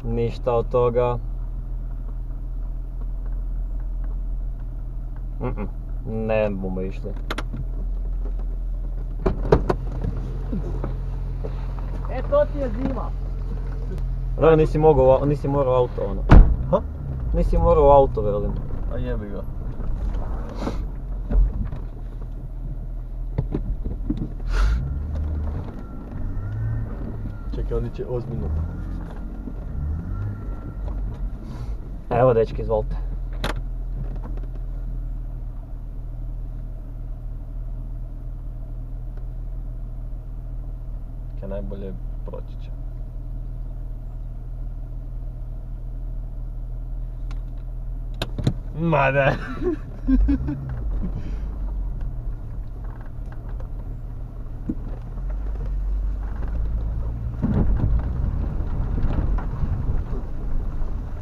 Ništa od toga. Ne bomo išli. E, to ti je zima. Da, nisi morao auto, ono. Ha? Nisi morao auto, velim. A jebi ga. Čekaj, oni će ozbiljno. Evo, dečki, izvolite. Kaj najbolje proći će. Ma ne.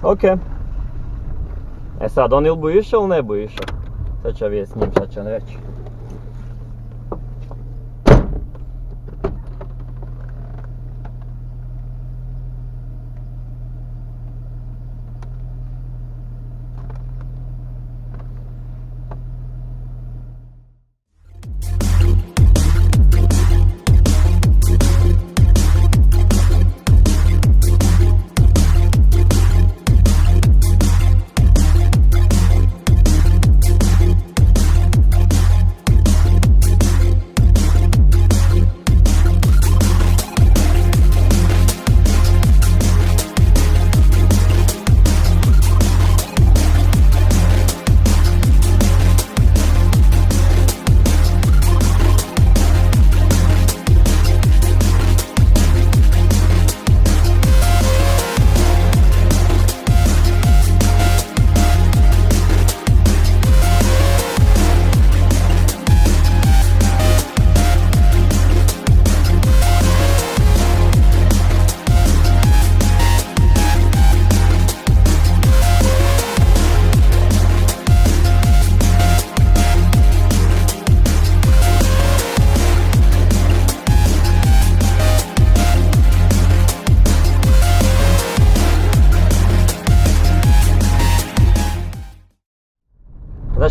Ok. E sad, on ili bu išao ili ne bu išao? Sad ću ja vidjeti s njim šta će on reći.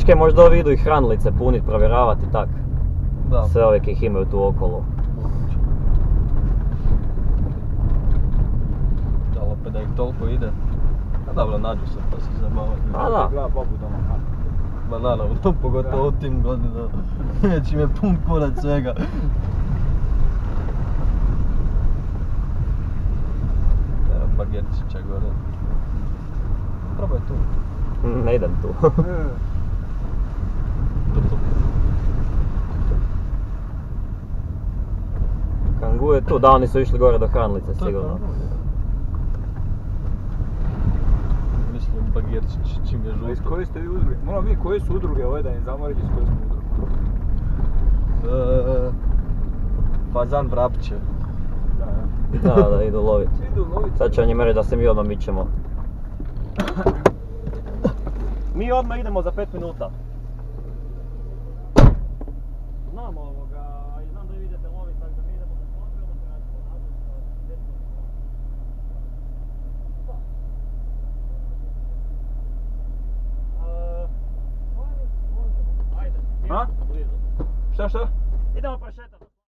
Dečke možda ovi idu i hranilice punit, provjeravati tak. Da. Sve ove kih imaju tu okolo. Da li opet da ih toliko ide? A dobro, nađu se pa se zabavaju. A da. Gleda babu doma. Ma naravno, pogotovo u tim godinama. Već im je pun kurac svega. Evo bagerčića gore. Probaj tu. Ne idem tu. Tu. Kangu je tu, da oni su išli gore do hranilice sigurno. Mislim bagerčić čim je A iz žuto. koje ste vi udruge? Moramo vidjeti koje su udruge ove da im zamoriti iz koje smo udruge. Fazan vrapće. Da. Da, idu lovit. Idu loviti. Sad će on njima reći da se mi odmah mičemo. Mi odmah idemo za 5 minuta. Znam ovoga, i znam da vi idete loviti, tako da mi idemo za klopi, onda se radimo nazad sa 10 minuta. Možemo, ajde, A? blizu. Šta? Idemo prošetati.